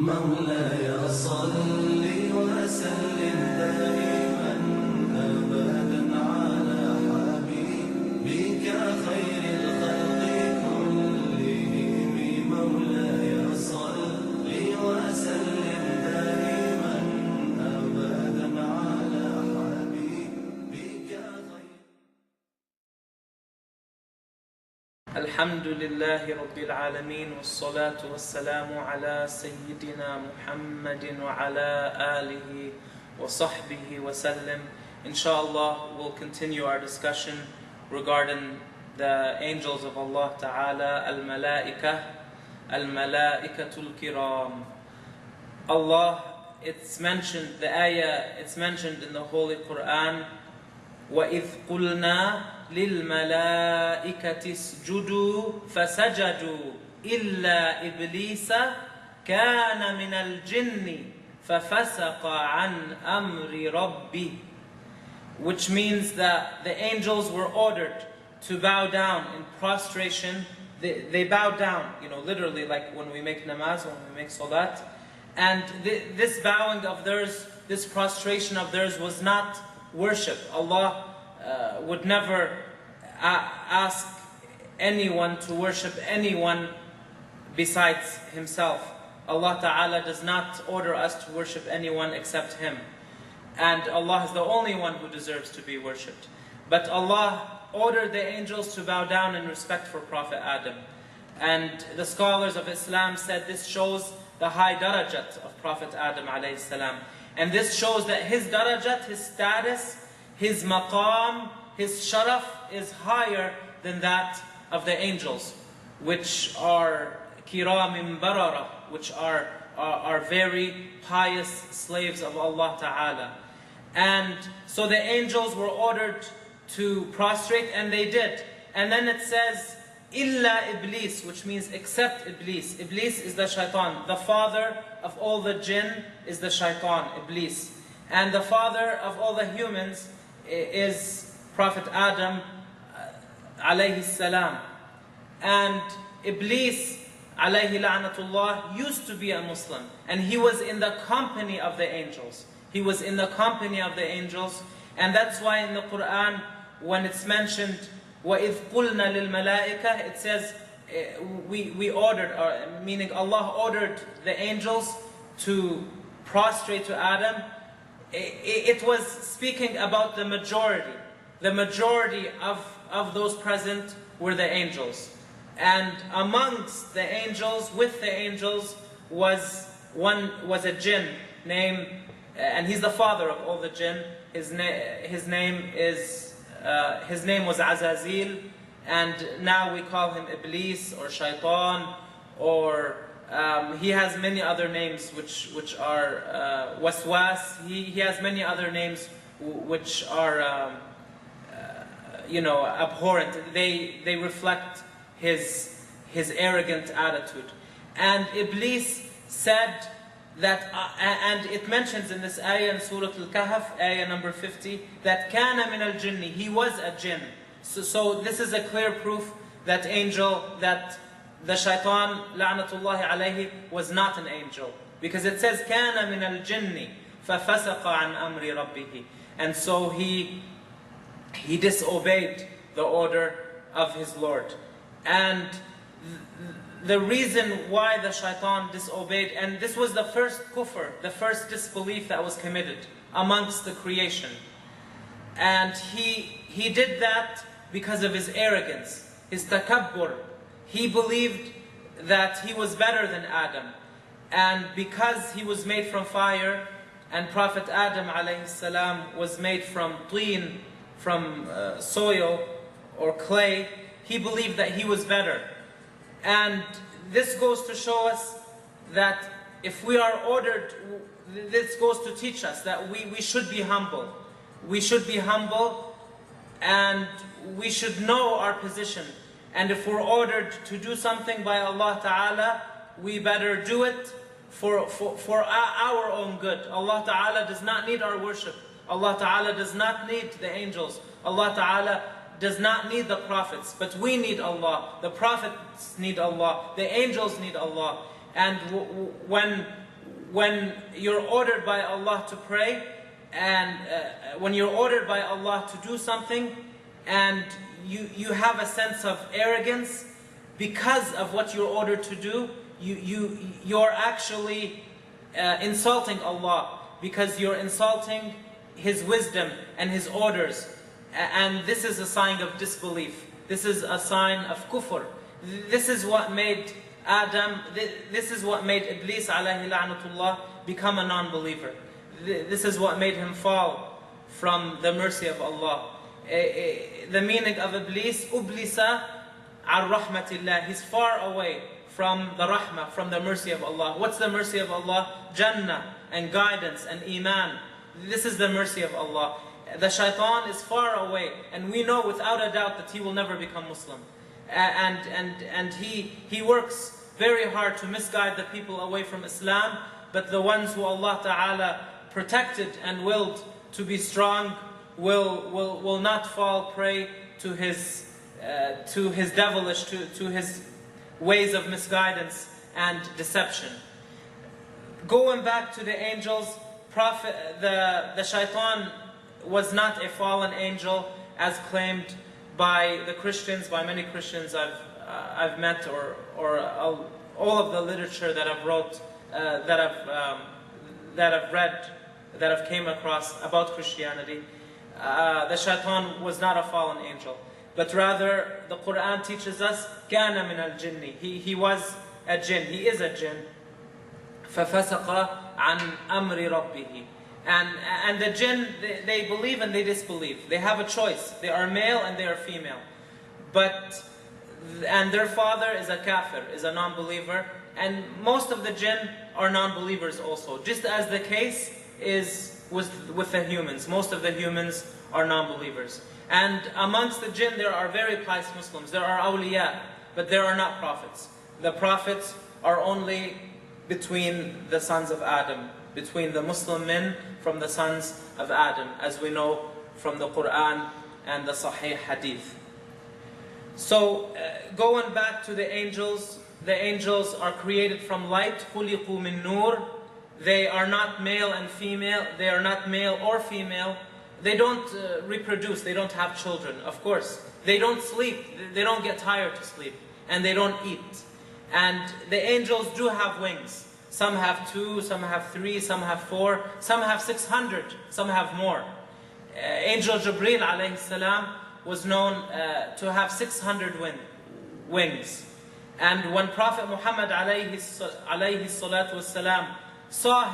مولاي صل وسلم دائما أبدا على حبيبك خير الخلق كلهم. مولاي صل وسلم دائما أبدا على حبيبك خير. الحمد لله رب العالمين والصلاة والسلام على سيدنا محمد وعلى آله وصحبه وسلم. Inshallah, we'll continue our discussion regarding the angels of Allah Ta'ala, Al-Malaikatul Kiram. Allah, it's mentioned, the ayah, it's mentioned in the Holy Quran, وَإِذْ قُلْنَا لِلْمَلَائِكَةِ اسْجُدُوا فَسَجَدُوا إِلَّا إِبْلِيسَ كَانَ مِنَ الْجِنِّ فَفَسَقَ عَنْ أَمْرِ رَبِّهِ. Which means that the angels were ordered to bow down in prostration. They bowed down, literally like when we make namaz, when we make salat. And this bowing of theirs, this prostration of theirs was not worship. Allah would never ask anyone to worship anyone besides Himself. Allah Ta'ala does not order us to worship anyone except Him. And Allah is the only one who deserves to be worshipped. But Allah ordered the angels to bow down in respect for Prophet Adam. And the scholars of Islam said this shows the high darajat of Prophet Adam alayhi salam. And this shows that his darajat, his status, his maqam, his sharaf is higher than that of the angels, which are kiramim barara, which are very pious slaves of Allah Ta'ala. And so the angels were ordered to prostrate, and they did. And then it says, illa iblis, which means except Iblis. Iblis is the shaitan. The father of all the jinn is the shaitan, Iblis. And the father of all the humans is Prophet Adam, alayhi salam. And Iblis, alayhi la'natullah, used to be a Muslim. And he was in the company of the angels. He was in the company of the angels. And that's why in the Quran, when it's mentioned, وَإِذْ قُلْنَا لِلْمَلَائِكَةِ, it says, we ordered, meaning Allah ordered the angels to prostrate to Adam. It was speaking about the majority. The majority of those present were the angels. And amongst the angels, with the angels, was a jinn named, and he's the father of all the jinn. His name was Azazil, and now we call him Iblis or Shaitan, or he has many other names which are Waswas. He has many other names which are abhorrent. They reflect his arrogant attitude. And Iblis said that, and it mentions in this ayah in Surah Al-Kahf, ayah number 50, that kana min al-jinni, he was a jinn. So this is a clear proof that the shaitan, la'natullahi alayhi, was not an angel. Because it says, kana min al-jinni, fafasaqa an amri rabbihi. And so he disobeyed the order of his Lord. And the reason why the shaitan disobeyed, and this was the first kufr, the first disbelief that was committed amongst the creation. And he did that because of his arrogance, his takabbur. He believed that he was better than Adam. And because he was made from fire, and Prophet Adam alayhi salam was made from teen, from soil or clay, he believed that he was better. And this goes to show us that if we are ordered, this goes to teach us that we should be humble. We should be humble, and we should know our position. And if we're ordered to do something by Allah Ta'ala, we better do it for our own good. Allah Ta'ala does not need our worship. Allah Ta'ala does not need the angels. Allah Ta'ala does not need the prophets, but we need Allah. The prophets need Allah. The angels need Allah. And when you're ordered by Allah to pray, and when you're ordered by Allah to do something, and you have a sense of arrogance because of what you're ordered to do, you're actually insulting Allah, because you're insulting His wisdom and His orders. And this is a sign of disbelief. This is a sign of kufr. This is what made Adam, this is what made Iblis alayhi la'natullah become a non-believer. This is what made him fall from the mercy of Allah. The meaning of Iblis, ublisa ar rahmatillah. He's far away from the rahmah, from the mercy of Allah. What's the mercy of Allah? Jannah and guidance and iman. This is the mercy of Allah. The shaitan is far away, and we know without a doubt that he will never become Muslim. And he works very hard to misguide the people away from Islam, but the ones who Allah Ta'ala protected and willed to be strong will not fall prey to his devilish, to his ways of misguidance and deception. Going back to the angels, the shaitan was not a fallen angel as claimed by the Christians, by many Christians I've met, or all of the literature that I've wrote, that I've read, that I've came across about Christianity. The shaitan was not a fallen angel, but rather the Quran teaches us كَانَ مِنَ الْجِنِّ. He was a jinn, he is a jinn. فَفَسَقَ عَنْ أَمْرِ رَبِّهِ. And the jinn, they believe and they disbelieve. They have a choice. They are male and they are female. And their father is a kafir, is a non-believer. And most of the jinn are non-believers also. Just as the case is with the humans. Most of the humans are non-believers. And amongst the jinn there are very pious Muslims. There are awliya, but there are not prophets. The prophets are only between the sons of Adam, between the Muslim men from the sons of Adam, as we know from the Quran and the Sahih Hadith. So, going back to the angels are created from light. خُلِقُوا مِن نُور. They are not male and female. They are not male or female. They don't reproduce. They don't have children, of course. They don't sleep. They don't get tired to sleep. And they don't eat. And the angels do have wings. Some have 2, some have 3, some have 4, some have 600, some have more. Angel Jibreel alayhi salam was known to have 600 wings. And when Prophet Muhammad alayhi salatu wasalam saw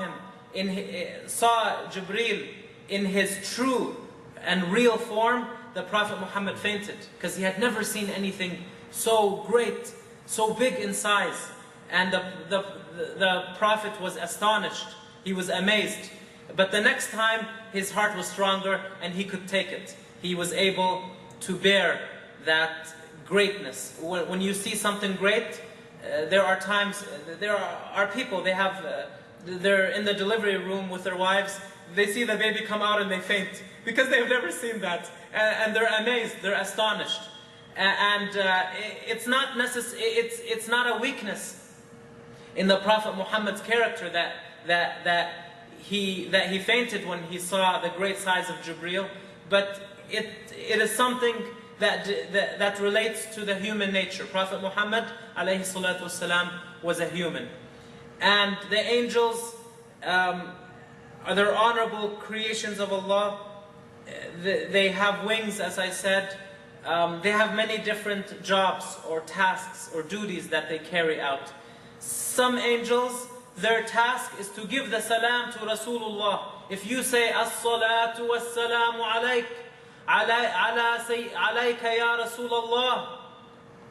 Jibreel in his true and real form, the Prophet Muhammad fainted, because he had never seen anything so great, so big in size. And the Prophet was astonished. He was amazed. But the next time, his heart was stronger and he could take it. He was able to bear that greatness. When you see something great, there are times, there are people, they're in the delivery room with their wives, they see the baby come out and they faint, because they've never seen that. And they're amazed, they're astonished. And it's not it's not a weakness in the Prophet Muhammad's character that he fainted when he saw the great size of Jibreel, but it is something that relates to the human nature. Prophet Muhammad alayhi salatu wasalam was a human, and the angels are their honorable creations of Allah. They have wings, as I said. They have many different jobs or tasks or duties that they carry out. Some angels, their task is to give the salam to Rasulullah. If you say as-salatu was-salamu alayk, alayka ya Rasulullah,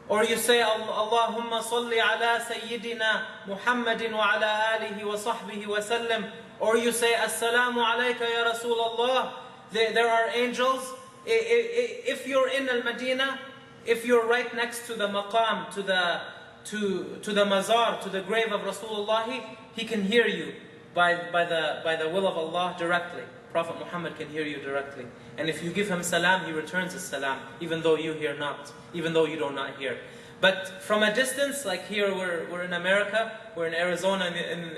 or you say Allahumma salli ala Sayyidina Muhammadin wa ala alihi wa sahbihi wa sallam, or you say as-salamu alayka ya Rasulullah, there are angels. If you're in Al-Madinah, if you're right next to the maqam, to the mazar, to the grave of Rasulullah, he can hear you by the will of Allah directly. Prophet Muhammad can hear you directly. And if you give him salam, he returns his salam, even though you hear not, even though you do not hear. But from a distance, like here we're in America, we're in Arizona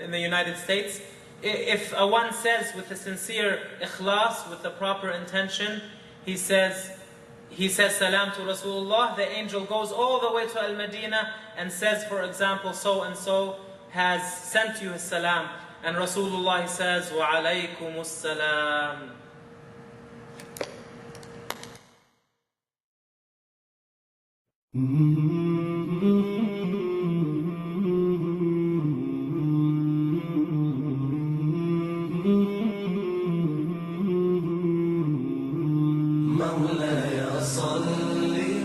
in the United States, if a one says with a sincere ikhlas, with the proper intention, he says salam to Rasulullah, the angel goes all the way to Al-Madinah and says, for example, so and so has sent you his salam. And Rasulullah says, wa alaykumus salam. مولاي صل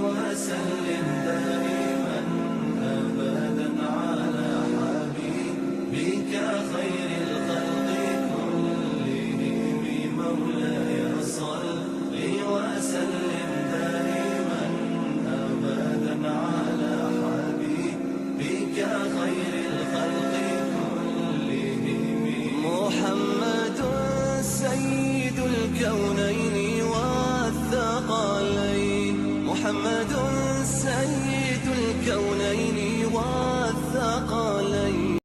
وسلم دائما